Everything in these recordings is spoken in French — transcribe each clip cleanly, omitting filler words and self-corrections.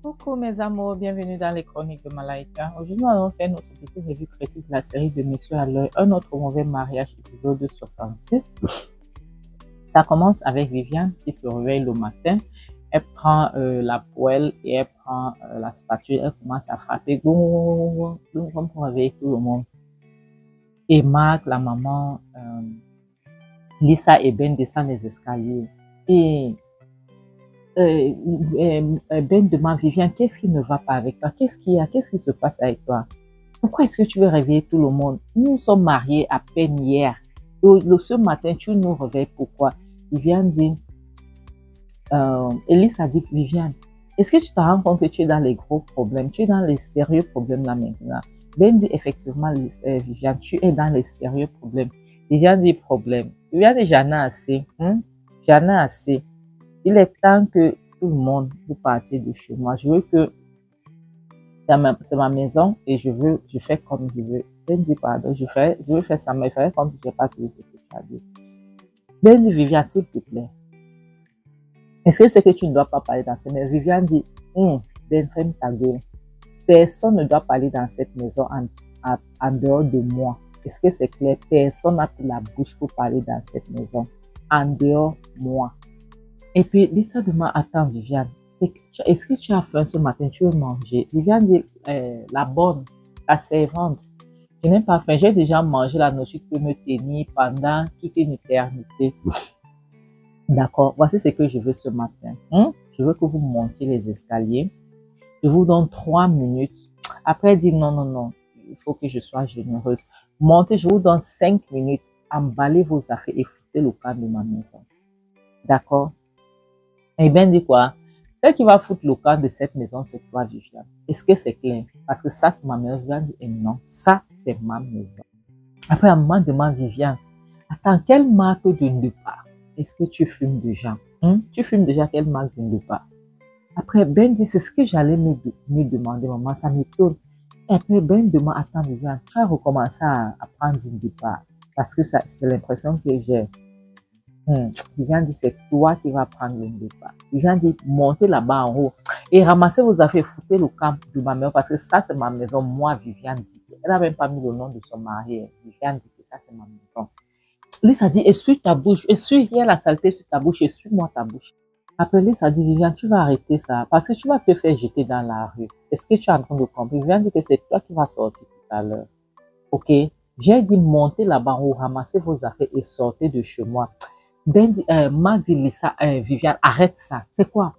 Coucou mes amours, bienvenue dans les chroniques de Malaika. Aujourd'hui, nous allons faire notre petite revue critique de la série de Monsieur à l'œil, un autre mauvais mariage, épisode 66. Ça commence avec Viviane qui se réveille le matin. Elle prend la poêle et elle prend la spatule. Elle commence à frapper comme pour réveiller tout le monde. Et Marc, la maman, Lisa et Ben descendent les escaliers. Et Ben demande Viviane, qu'est-ce qui ne va pas avec toi? Qu'est-ce qu'il y a? Qu'est-ce qui se passe avec toi? Pourquoi est-ce que tu veux réveiller tout le monde? Nous sommes mariés à peine hier. Ce matin, tu nous réveilles. Pourquoi? Viviane dit, Elise a dit, Viviane, est-ce que tu te rends compte que tu es dans les gros problèmes? Tu es dans les sérieux problèmes là maintenant. Ben dit, effectivement, Viviane, tu es dans les sérieux problèmes. Viviane dit, problème. Viviane dit, j'en ai assez. J'en ai assez. Il est temps que tout le monde vous partiez de chez moi. Je veux que c'est ma maison et je fais comme je veux. Ben dit pardon, je veux faire ça, mais je fais comme si je n'ai pas suivi ce que tu as dit. Ben dit Viviane, s'il te plaît. Est-ce que c'est que tu ne dois pas parler dans cette maison? Viviane dit, Ben, ferme ta gueule. Personne ne doit parler dans cette maison en dehors de moi. Est-ce que c'est clair? Personne n'a plus la bouche pour parler dans cette maison en dehors de moi. Et puis, Lisa demande, attends Viviane, est-ce que tu as faim ce matin, tu veux manger? Viviane dit, la bonne, la servante, je n'ai pas faim, j'ai déjà mangé la nourriture qui peut me tenir pendant toute une éternité. D'accord, voici ce que je veux ce matin. Je veux que vous montiez les escaliers. Je vous donne 3 minutes. Après, elle dit, non, il faut que je sois généreuse. Montez, je vous donne 5 minutes. Emballez vos affaires et foutez le camp de ma maison. D'accord? Et Ben dit quoi? Celle qui va foutre le camp de cette maison, c'est toi, Viviane. Est-ce que c'est clair? Parce que ça, c'est ma maison. Viviane dit, non, ça, c'est ma maison. Après, un moment, demande Viviane, attends, quelle marque de départ? Est-ce que tu fumes déjà? Tu fumes déjà quelle marque de départ? Après, Ben dit, c'est ce que j'allais me demander, maman, ça m'étonne. Et après, Ben demande, attends, Viviane, tu as recommencé à prendre du départ. Parce que c'est l'impression que j'ai. Viviane dit, c'est toi qui vas prendre le départ. Viviane dit, montez là-bas en haut et ramassez vos affaires, foutez le camp de ma maison parce que ça, c'est ma maison. Moi, Viviane dit. Elle n'a même pas mis le nom de son mari. Viviane dit que ça, c'est ma maison. Lisa dit, essuie ta bouche, essuie la saleté sur ta bouche, essuie-moi ta bouche. Après, Lisa dit, Viviane, tu vas arrêter ça parce que tu vas te faire jeter dans la rue. Est-ce que tu es en train de comprendre? Viviane dit que c'est toi qui vas sortir tout à l'heure. Ok? J'ai dit, montez là-bas en haut, ramassez vos affaires et sortez de chez moi. Ben, Marc dit, Lisa, Viviane, arrête ça. C'est quoi?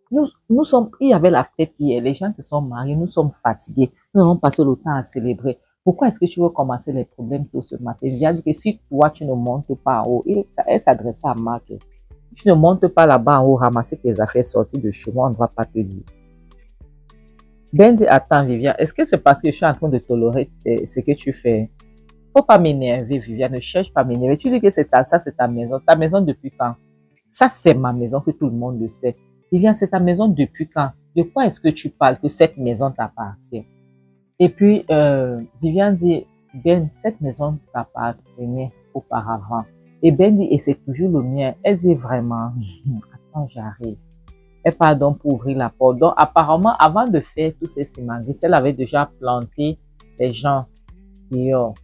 Nous sommes, il y avait la fête hier, les gens se sont mariés, nous sommes fatigués, nous avons passé le temps à célébrer. Pourquoi est-ce que tu veux commencer les problèmes tôt ce matin? Viviane dit que si toi, tu ne montes pas en haut, elle s'adressait à Marc. Si tu ne montes pas là-bas en haut, ramasser tes affaires, sortir de chez moi, on ne va pas te dire. Ben dit, attends, Viviane, est-ce que c'est parce que je suis en train de tolérer ce que tu fais? Faut pas m'énerver, Viviane, ne cherche pas à m'énerver. Tu dis que ça, c'est ta maison. Ta maison depuis quand? Ça, c'est ma maison, que tout le monde le sait. Viviane, c'est ta maison depuis quand? De quoi est-ce que tu parles que cette maison t'appartient? Et puis, Viviane dit, Ben, cette maison t'appartenait auparavant. Et Ben dit, et c'est toujours le mien. Elle dit vraiment, attends, j'arrive. Elle part donc pour ouvrir la porte. Donc, apparemment, avant de faire tous ces simangues, elle avait déjà planté les gens dehors.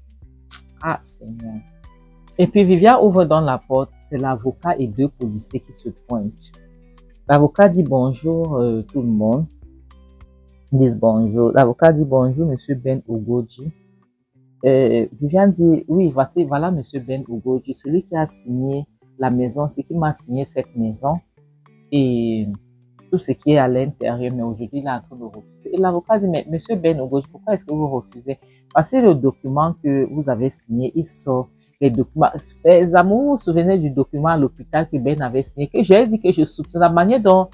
Ah, Seigneur. Et puis, Viviane ouvre dans la porte. C'est l'avocat et 2 policiers qui se pointent. L'avocat dit bonjour tout le monde. Ils disent bonjour. L'avocat dit bonjour, monsieur Ben Ugoji. Viviane dit oui, voilà monsieur Ben Ugoji, celui qui a signé la maison, c'est qui m'a signé cette maison et tout ce qui est à l'intérieur, mais aujourd'hui il est en train de refuser. Et l'avocat dit mais monsieur Ben Ugoji, pourquoi est-ce que vous refusez? Parce que le document que vous avez signé, il sort. Les documents, les amours, vous vous souvenez du document à l'hôpital que Ben avait signé, que j'ai dit que je soupçonne la manière dont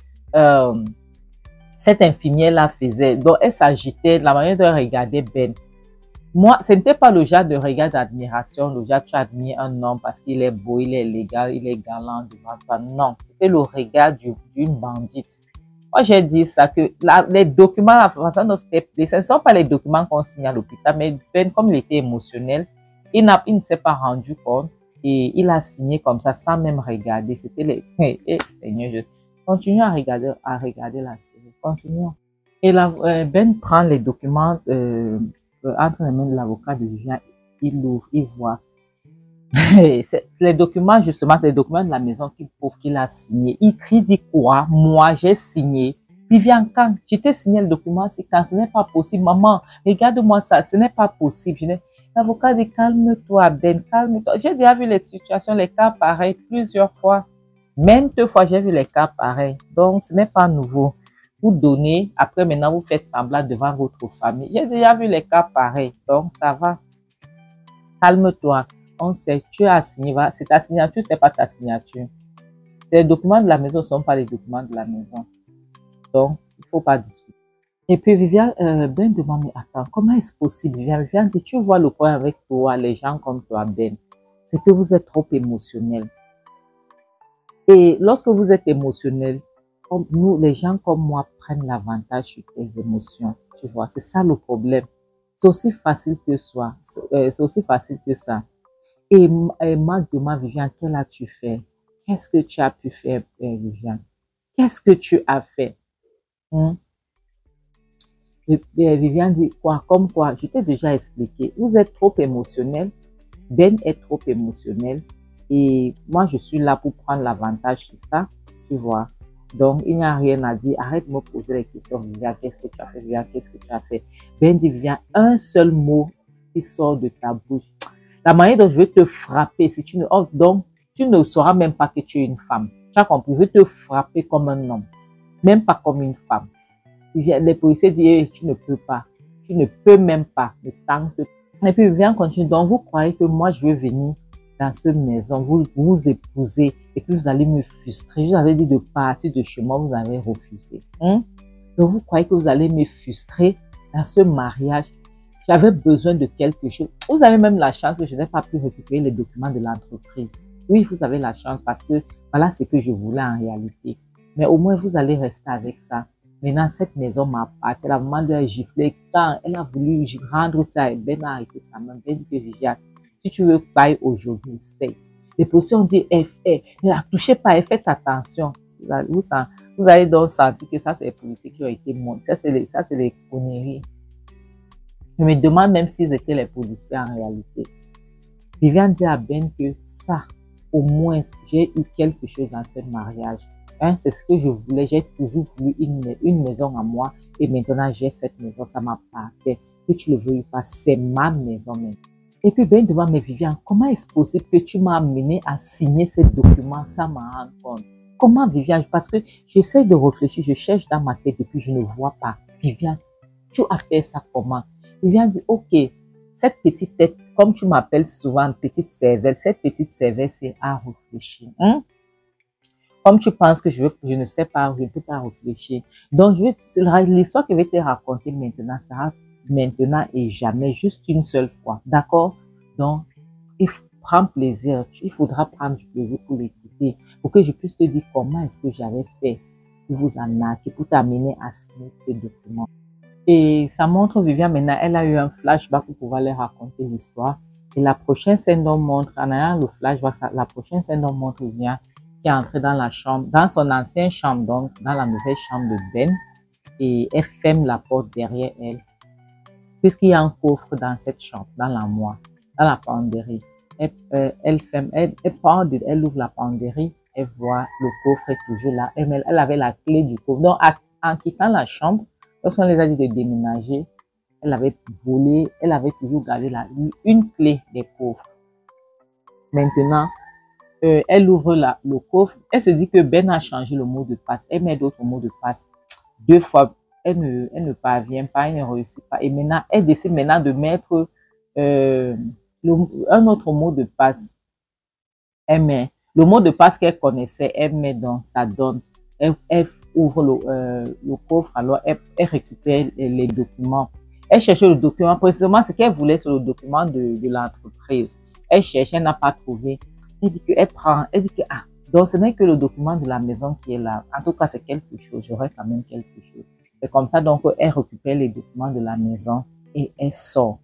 cette infirmière-là faisait, dont elle s'agitait, la manière dont elle regardait Ben. Moi, ce n'était pas le genre de regard d'admiration, le genre tu admires un homme parce qu'il est beau, il est légal, il est galant devant toi. Non, c'était le regard d'une bandite. Moi, j'ai dit ça, que les documents, la façon dont c'était, ce ne sont pas les documents qu'on signe à l'hôpital, mais Ben, comme il était émotionnel, il ne s'est pas rendu compte et il a signé comme ça sans même regarder. C'était les... Seigneur, je continue à regarder la série. Continuons. Et Ben prend les documents entre les mains de l'avocat de Viviane. Il l'ouvre, il voit. Les documents, justement, c'est les documents de la maison qui prouvent qu'il a signé. Il crie, dit quoi? Moi, j'ai signé. Viviane, quand j'étais signé le document, c'est quand ce n'est pas possible. Maman, regarde-moi ça, ce n'est pas possible. L'avocat dit, calme-toi, Ben, calme-toi. J'ai déjà vu les situations, les cas pareils plusieurs fois. Même 2 fois, j'ai vu les cas pareils. Donc, ce n'est pas nouveau. Vous donnez, après maintenant, vous faites semblant devant votre famille. J'ai déjà vu les cas pareils. Donc, ça va. Calme-toi. On sait, tu as signé, c'est ta signature, c'est pas ta signature. Les documents de la maison ne sont pas les documents de la maison. Donc, il ne faut pas discuter. Et puis, Viviane, Ben demande, mais attends, comment est-ce possible, Viviane? Viviane dit, tu vois le point avec toi, les gens comme toi, Ben, c'est que vous êtes trop émotionnel. Et lorsque vous êtes émotionnel, comme nous, les gens comme moi prennent l'avantage sur tes émotions. Tu vois, c'est ça le problème. C'est aussi facile que ça. C'est aussi facile que ça. Et Marc demande, Viviane, qu'est-ce que tu fait? Qu'est-ce que tu as pu faire, Viviane? Qu'est-ce que tu as fait? Hein? Et Viviane dit quoi? Comme quoi? Je t'ai déjà expliqué. Vous êtes trop émotionnel. Ben est trop émotionnel. Et moi, je suis là pour prendre l'avantage sur ça. Tu vois? Donc, il n'y a rien à dire. Arrête de me poser les questions. Viviane, qu'est-ce que tu as fait? Viviane, qu'est-ce que tu as fait? Ben dit, Viviane, un seul mot qui sort de ta bouche. La manière dont je vais te frapper, si tu ne, oh, donc, tu ne sauras même pas que tu es une femme. Tu as compris? Je vais te frapper comme un homme, même pas comme une femme. Les policiers disent, hey, tu ne peux pas. Tu ne peux même pas. Ne tente pas. Et puis, Viviane continue. Donc, vous croyez que moi, je vais venir dans cette maison, vous épouser, et puis vous allez me frustrer. Je vous avais dit de partir de chez moi, vous avez refusé. Hein? Donc, vous croyez que vous allez me frustrer dans ce mariage? J'avais besoin de quelque chose. Vous avez même la chance que je n'ai pas pu récupérer les documents de l'entreprise. Oui, vous avez la chance parce que voilà ce que je voulais en réalité. Mais au moins, vous allez rester avec ça. Maintenant, cette maison m'appartient. La maman lui a giflé. Quand elle a voulu rendre ça, Ben a arrêté sa main. Ben dit que Viviane, si tu veux bailler aujourd'hui, essaye. Les policiers ont dit, ne la touchez pas, faites attention. Vous allez donc sentir que ça, c'est les policiers qui ont été morts. Ça, c'est les conneries. Je me demande même s'ils étaient les policiers en réalité. Viviane dit à Ben que ça, au moins, j'ai eu quelque chose dans ce mariage. Hein, c'est ce que je voulais. J'ai toujours voulu une maison à moi et maintenant j'ai cette maison, ça m'appartient. Que tu le veuilles pas, c'est ma maison même. Et puis Ben demande, mais Viviane, comment est-ce possible que tu m'as amené à signer ce document sans m'en rendre compte? Comment Viviane? Parce que j'essaie de réfléchir, je cherche dans ma tête et puis je ne vois pas. Viviane, tu as fait ça comment? Viviane dit, ok, cette petite tête, comme tu m'appelles souvent petite cervelle, cette petite cervelle, c'est à réfléchir. Hein? Comme tu penses que je ne sais pas, je ne peux pas réfléchir. Donc, l'histoire que je vais te raconter maintenant sera maintenant et jamais, juste une seule fois. D'accord? Donc, prends plaisir. Il faudra prendre du plaisir pour l'écouter, pour que je puisse te dire comment est-ce que j'avais fait pour vous en arnaquer, pour t'amener à signer ces documents. Et ça montre Viviane maintenant, elle a eu un flashback pour pouvoir leur raconter l'histoire. Et la prochaine scène dont montre, en ayant le flashback, la prochaine scène dont montre Viviane qui est entrée dans la chambre, dans son ancienne chambre, donc dans la nouvelle chambre de Ben, et elle ferme la porte derrière elle, puisqu'il y a un coffre dans cette chambre, dans l'armoire, dans la penderie. Elle ferme, elle ouvre la penderie, elle voit le coffre est toujours là. Elle avait la clé du coffre. Donc, en quittant la chambre, lorsqu'on les a dit de déménager, elle avait volé, elle avait toujours gardé une clé des coffres. Maintenant, elle ouvre le coffre, elle se dit que Ben a changé le mot de passe, elle met d'autres mots de passe. 2 fois, elle ne parvient pas, elle ne réussit pas. Et maintenant, elle décide maintenant de mettre un autre mot de passe. Elle met le mot de passe qu'elle connaissait, elle met dans sa donne. Elle ouvre le coffre, alors elle récupère les documents. Elle cherchait le document, précisément ce qu'elle voulait sur le document de l'entreprise. Elle cherche, elle n'a pas trouvé. Elle dit qu'elle prend, elle dit que, ah, donc ce n'est que le document de la maison qui est là. En tout cas, c'est quelque chose, j'aurais quand même quelque chose. C'est comme ça, donc, elle récupère les documents de la maison et elle sort.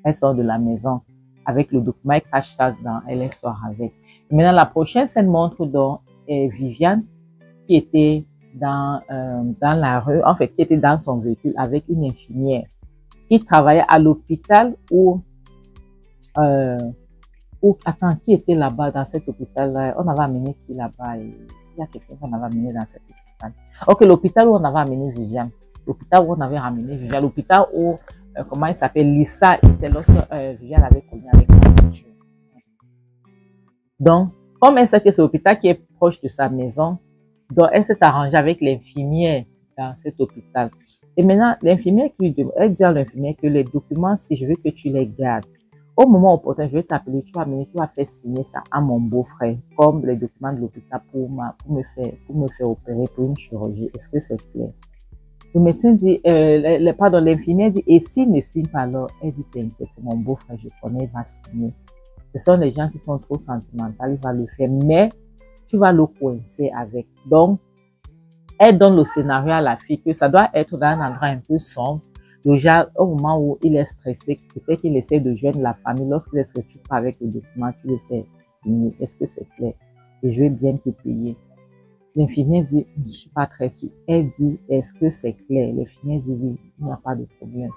Elle sort de la maison avec le document, elle cache ça dans elle, elle sort avec. Et maintenant, la prochaine scène montre donc Viviane qui était dans la rue, en fait, qui était dans son véhicule avec une infirmière qui travaillait à l'hôpital attends, qui était là-bas dans cet hôpital-là? On avait amené qui là-bas? Il y a quelqu'un qu'on avait amené dans cet hôpital. Ok, l'hôpital où on avait amené Viviane. L'hôpital où on avait ramené Viviane. L'hôpital où, comment il s'appelle? Lisa était lorsque Viviane avait connu avec la voiture. Donc, comme elle sait que c'est l'hôpital qui est proche de sa maison, donc elle s'est arrangée avec l'infirmière dans cet hôpital. Et maintenant, l'infirmière elle dit à l'infirmière que les documents, si je veux que tu les gardes, au moment opportun, je vais t'appeler, tu vas faire signer ça à mon beau-frère, comme les documents de l'hôpital pour me faire opérer pour une chirurgie. Est-ce que c'est clair? Le médecin dit, pardon, l'infirmière dit, et s'il ne signe pas alors, elle dit, t'inquiète, c'est mon beau-frère, je connais, il va signer. Ce sont les gens qui sont trop sentimentaux, il va le faire, mais tu vas le coincer avec. Donc, elle donne le scénario à la fille que ça doit être dans un endroit un peu sombre. Déjà, au moment où il est stressé, peut-être qu'il essaie de joindre la famille. Lorsqu'il est stressé, tu pars avec le document, tu le fais signer. Est-ce que c'est clair? Et je vais bien te payer. L'infirmière dit, je ne suis pas très sûre. Elle dit, est-ce que c'est clair? L'infirmière dit, oui, il n'y a pas de problème.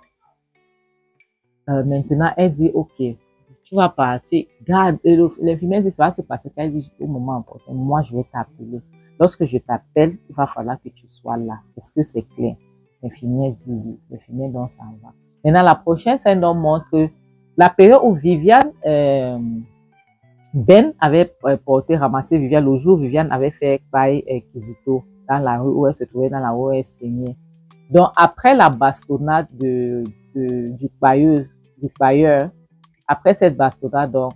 Maintenant, elle dit, ok, tu vas partir. Garde, l'infirmière dit, ça va se passer. Elle dit, au moment important, moi, je vais t'appeler. Lorsque je t'appelle, il va falloir que tu sois là. Est-ce que c'est clair? L'infirmière dit oui. L'infirmière donc s'en va. Maintenant, la prochaine scène nous montre que la période où Viviane, Ben avait ramassé Viviane, le jour où Viviane avait fait bail Kizito dans la rue où elle se trouvait, dans la rue où elle saignait. Donc, après la bastonnade du bailleur, après cette bastonnade, donc,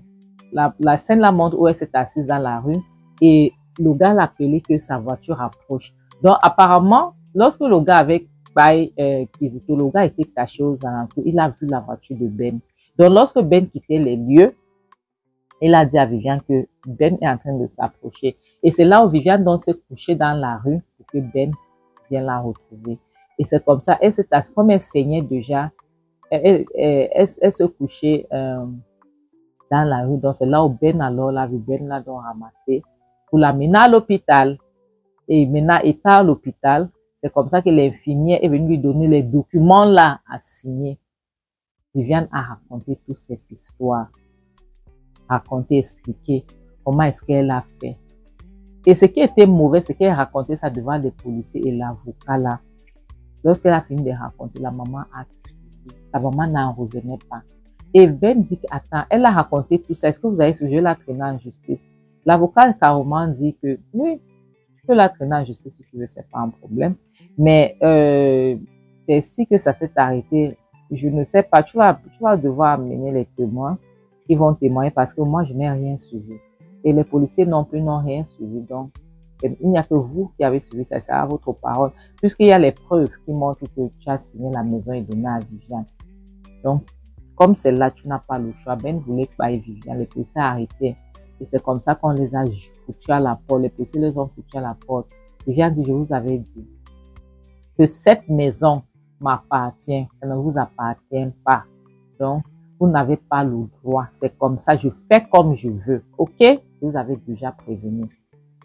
la scène la montre où elle s'est assise dans la rue et le gars l'a appelé que sa voiture approche. Donc, apparemment, lorsque le gars avait Kizito, le gars était caché aux alentours, il a vu la voiture de Ben. Donc, lorsque Ben quittait les lieux, il a dit à Viviane que Ben est en train de s'approcher. Et c'est là où Viviane donc s'est couchée dans la rue pour que Ben vienne la retrouver. Et c'est comme ça, elle s'est assise, comme elle saignait déjà, elle se couchait dans la rue. Donc, c'est là où Ben alors l'a vu, Ben l'a donc ramassé pour l'amener à l'hôpital. Et maintenant, étant à l'hôpital, c'est comme ça que l'infirmière est venue lui donner les documents là à signer. Viviane a raconté toute cette histoire, raconté, expliqué comment est-ce qu'elle a fait. Et ce qui était mauvais, c'est qu'elle racontait ça devant les policiers et l'avocat là. Lorsqu'elle a fini de raconter, la maman a crié. La maman n'en revenait pas. Et Ben dit, attends, elle a raconté tout ça. Est-ce que vous avez sujet la traîner en justice? L'avocat carrément dit que oui, tu peux la traîner en justice si tu veux, c'est pas un problème. Mais c'est ici que ça s'est arrêté. Je ne sais pas, tu vas devoir amener les témoins qui vont témoigner parce que moi, je n'ai rien suivi. Et les policiers non plus n'ont rien suivi. Donc, il n'y a que vous qui avez suivi ça, c'est à votre parole. Puisqu'il y a les preuves qui montrent que tu as signé la maison et donné à Viviane. Donc, comme c'est là, tu n'as pas le choix. Ben voulait pas Viviane, les policiers arrêtaient. Et c'est comme ça qu'on les a foutus à la porte. Les policiers les ont foutus à la porte. Viviane dit, je vous avais dit que cette maison m'appartient, elle ne vous appartient pas. Donc, vous n'avez pas le droit. C'est comme ça, je fais comme je veux. OK? Je vous avais déjà prévenu.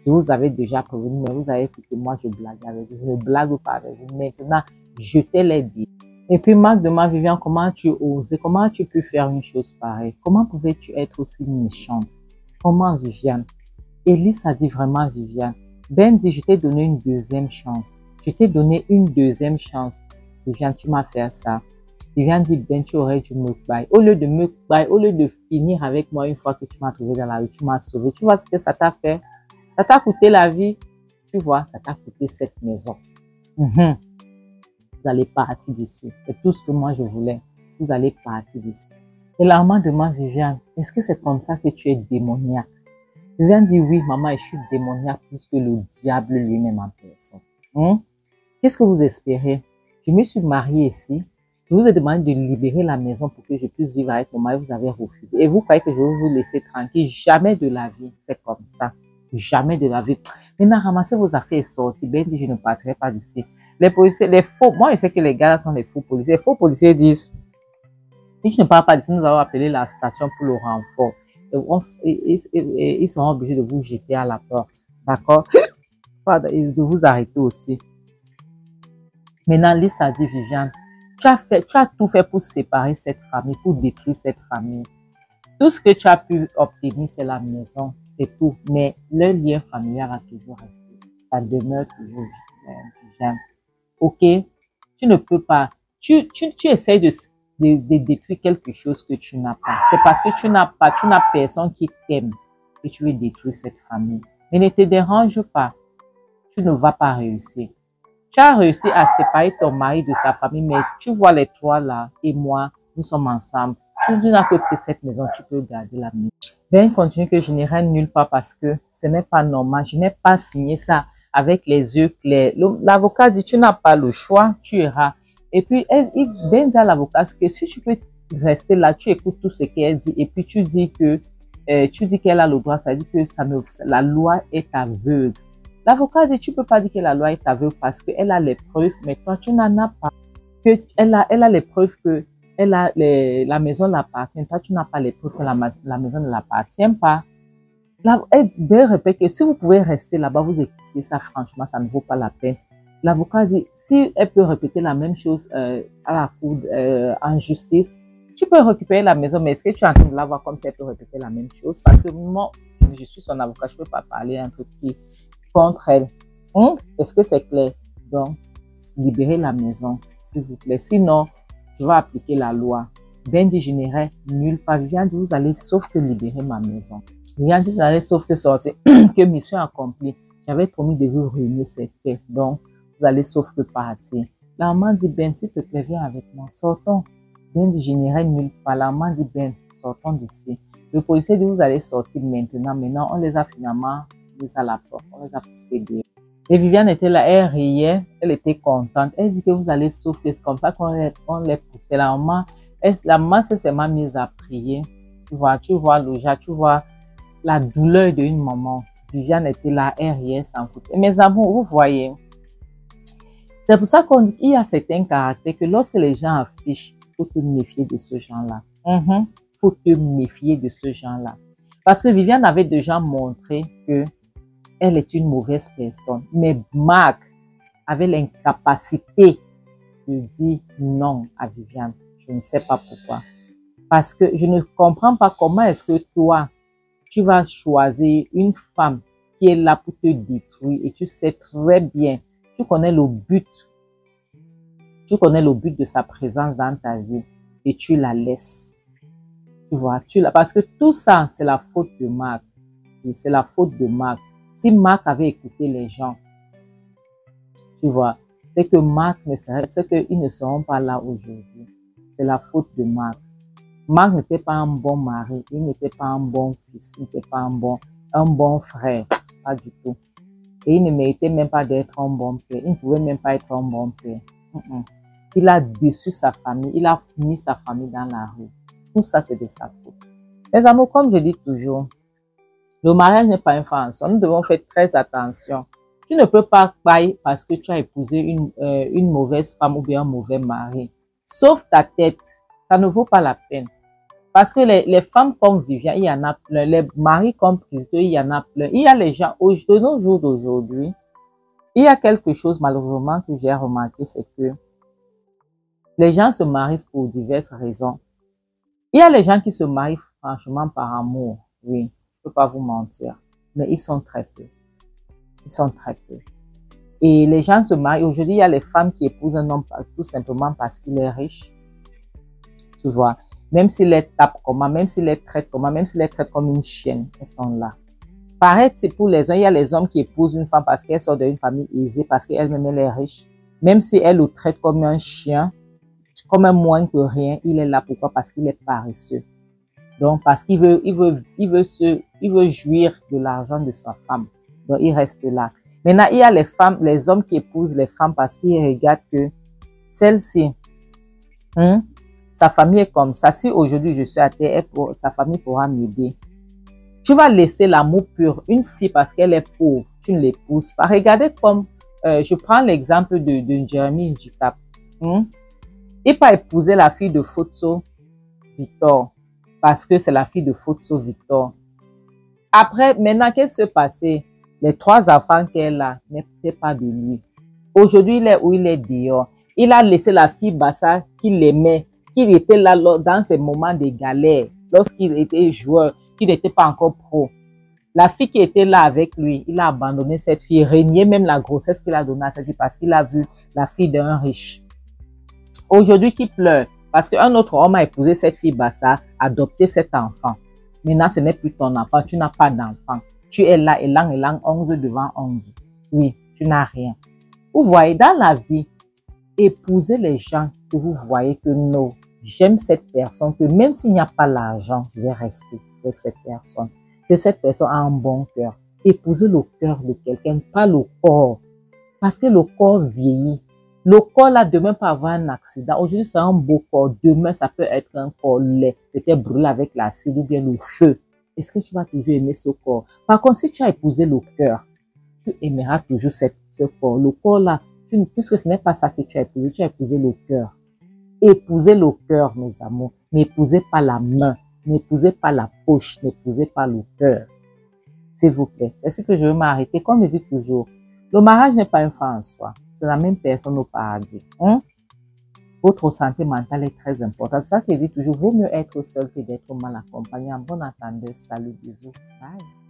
Je vous avais déjà prévenu, mais vous avez dit que moi, je blague avec vous. Je ne blague pas avec vous. Maintenant, je te l'ai dit. Et puis, Marc demande, Viviane, comment tu oses? Comment tu peux faire une chose pareille? Comment pouvais-tu être aussi méchante? Comment, Viviane? Elise a dit vraiment, Viviane. Ben dit, je t'ai donné une deuxième chance. Je t'ai donné une deuxième chance. Viviane, tu m'as fait ça. Viviane dit, Ben, tu aurais dû me bailler. Au lieu de me bailler, au lieu de finir avec moi une fois que tu m'as trouvé dans la rue, tu m'as sauvé. Tu vois ce que ça t'a fait? Ça t'a coûté la vie. Tu vois, ça t'a coûté cette maison. Vous allez partir d'ici. C'est tout ce que moi je voulais. Vous allez partir d'ici. Et la maman demande, Viviane, est-ce que c'est comme ça que tu es démoniaque? Viviane dit, oui, maman, je suis démoniaque plus que le diable lui-même en personne. Qu'est-ce que vous espérez? Je me suis mariée ici. Je vous ai demandé de libérer la maison pour que je puisse vivre avec mon mari. Vous avez refusé. Et vous croyez que je vais vous laisser tranquille? Jamais de la vie. C'est comme ça. Jamais de la vie. Maintenant, ramassez vos affaires et sortez. Ben dit, je ne partirai pas d'ici. Les policiers, les faux, moi je sais que les gars là sont les faux policiers. Les faux policiers disent, si je ne pars pas d'ici, nous allons appeler la station pour le renfort. Ils seront obligés de vous jeter à la porte. D'accord? et de vous arrêter aussi. Maintenant, Lys a dit, Viviane, tu as tout fait pour séparer cette famille, pour détruire cette famille. Tout ce que tu as pu obtenir, c'est la maison, c'est tout. Mais le lien familial a toujours resté. Ça demeure toujours, Viviane. Ok? Tu ne peux pas. Tu essaies de détruire quelque chose que tu n'as pas. C'est parce que tu n'as personne qui t'aime que tu veux détruire cette famille. Mais ne te dérange pas. Tu ne vas pas réussir. Tu as réussi à séparer ton mari de sa famille, mais tu vois les trois là, et moi, nous sommes ensemble. Tu n'as que pris cette maison, tu peux garder la maison. Ben, continue que je n'irai nulle part parce que ce n'est pas normal. Je n'ai pas signé ça avec les yeux clairs. L'avocat dit, tu n'as pas le choix, tu iras. Et puis, Ben dit à l'avocat que si tu peux rester là, tu écoutes tout ce qu'elle dit, et puis tu dis qu'elle a le droit, ça dit que la loi est aveugle. L'avocat dit, tu peux pas dire que la loi est aveugle parce qu'elle a les preuves, mais toi, tu n'en as pas. Elle a les preuves que la maison l'appartient. Toi, tu n'as pas les preuves que la maison ne l'appartient pas. Elle répète que si vous pouvez rester là-bas, vous écoutez ça, franchement, ça ne vaut pas la peine. L'avocat dit, si elle peut répéter la même chose à la cour en justice, tu peux récupérer la maison, mais est-ce que tu es en train de la voir comme si elle peut répéter la même chose? Parce que moi, je suis son avocat, je ne peux pas parler un truc qui contre elle. Est-ce que c'est clair? Donc, libérez la maison, s'il vous plaît. Sinon, je vais appliquer la loi. Ben dit, je n'irai nulle part. Viviane dit, vous allez sauf que libérer ma maison. Viviane dit, vous allez sauf que sortir, que mission accomplie. J'avais promis de vous réunir, c'est fait. Donc, vous allez sauf que partir. La maman dit, Ben, s'il te plaît, viens avec moi. Sortons. Ben dit, je n'irai nulle part. La maman dit, Ben, sortons d'ici. Le policier dit, vous allez sortir maintenant. Maintenant, on les a finalement mis à la porte. On les a poussés dehors. Et Viviane était là, elle riait, elle était contente. Elle dit que vous allez souffrir. C'est comme ça qu'on les poussait. La maman s'est seulement mise à prier. Tu vois le genre, tu vois la douleur d'une maman. Viviane était là, elle riait sans foutre. Et mes amours, vous voyez, c'est pour ça qu'on dit qu'il y a certains caractères que lorsque les gens affichent, il faut te méfier de ce genre-là. Il faut te méfier de ce genre-là. Parce que Viviane avait déjà montré que elle est une mauvaise personne. Mais Marc avait l'incapacité de dire non à Viviane. Je ne sais pas pourquoi. Parce que je ne comprends pas comment est-ce que toi, tu vas choisir une femme qui est là pour te détruire et tu sais très bien, tu connais le but de sa présence dans ta vie et tu la laisses. Tu vois, parce que tout ça, c'est la faute de Marc. C'est la faute de Marc. Si Marc avait écouté les gens, tu vois, c'est qu'ils ne seront pas là aujourd'hui. C'est la faute de Marc. Marc n'était pas un bon mari, il n'était pas un bon fils, il n'était pas un bon frère, pas du tout. Et il ne méritait même pas d'être un bon père, il ne pouvait même pas être un bon père. Il a déçu sa famille, il a mis sa famille dans la rue. Tout ça, c'est de sa faute. Les amours, comme je dis toujours, le mariage n'est pas un fin en soi. Nous devons faire très attention. Tu ne peux pas payer parce que tu as épousé une mauvaise femme ou bien un mauvais mari. Sauf ta tête, ça ne vaut pas la peine. Parce que les femmes comme Viviane, il y en a plein. Les maris comme Christo, il y en a plein. Il y a les gens, de nos jours d'aujourd'hui, il y a quelque chose malheureusement que j'ai remarqué, c'est que les gens se marient pour diverses raisons. Il y a les gens qui se marient franchement par amour, oui. Je ne peux pas vous mentir, mais ils sont très peu. Ils sont très peu. Et les gens se marient. Aujourd'hui, il y a les femmes qui épousent un homme tout simplement parce qu'il est riche. Tu vois, même s'il les tape comment, même s'il les traite comment, même s'il les traite comme une chienne, elles sont là. Pareil, c'est pour les hommes. Il y a les hommes qui épousent une femme parce qu'elle sort d'une famille aisée, parce qu'elle-même elle est riche. Même si elle le traite comme un chien, comme un moins que rien, il est là. Pourquoi? Parce qu'il est paresseux. Donc, parce qu'il veut jouir de l'argent de sa femme. Donc, il reste là. Maintenant, il y a les hommes qui épousent les femmes parce qu'ils regardent que celle-ci, sa famille est comme ça. Si aujourd'hui je suis à terre, sa famille pourra m'aider. Tu vas laisser l'amour pur. Une fille parce qu'elle est pauvre, tu ne l'épouses pas. Regardez comme, je prends l'exemple de Jeremy Njitap. Il n'a pas épousé la fille de Fotso Victor. Parce que c'est la fille de Fotso Victor. Après, maintenant, qu'est-ce qui s'est passé? Les 3 enfants qu'elle a n'étaient pas de lui. Aujourd'hui, il est où il est dehors. Il a laissé la fille Bassa qu'il aimait, qu'il était là dans ses moments de galère, lorsqu'il était joueur, qu'il n'était pas encore pro. La fille qui était là avec lui, il a abandonné cette fille, régné même la grossesse qu'il a donnée à cette fille parce qu'il a vu la fille d'un riche. Aujourd'hui, qui pleure parce qu'un autre homme a épousé cette fille Bassa, adopté cet enfant. Maintenant, ce n'est plus ton enfant, tu n'as pas d'enfant. Tu es là, élang, 11 devant 11. Oui, tu n'as rien. Vous voyez, dans la vie, épousez les gens que vous voyez que non, j'aime cette personne, que même s'il n'y a pas l'argent, je vais rester avec cette personne. Que cette personne a un bon cœur. Épousez le cœur de quelqu'un, pas le corps. Parce que le corps vieillit. Le corps, là, demain peut avoir un accident. Aujourd'hui, c'est un beau corps. Demain, ça peut être un corps laid, peut-être brûlé avec l'acide ou bien le feu. Est-ce que tu vas toujours aimer ce corps? Par contre, si tu as épousé le cœur, tu aimeras toujours ce corps. Le corps, là, puisque ce n'est pas ça que tu as épousé le cœur. Épousez le cœur, mes amours. N'épousez pas la main. N'épousez pas la poche. N'épousez pas le cœur. S'il vous plaît. C'est ce que je veux m'arrêter. Comme je dis toujours, le mariage n'est pas une fin en soi. C'est la même personne au paradis. Votre santé mentale est très importante. C'est ça que je dis toujours, vaut mieux être seul que d'être mal accompagné. En bon entendeur, salut, bisous. Bye.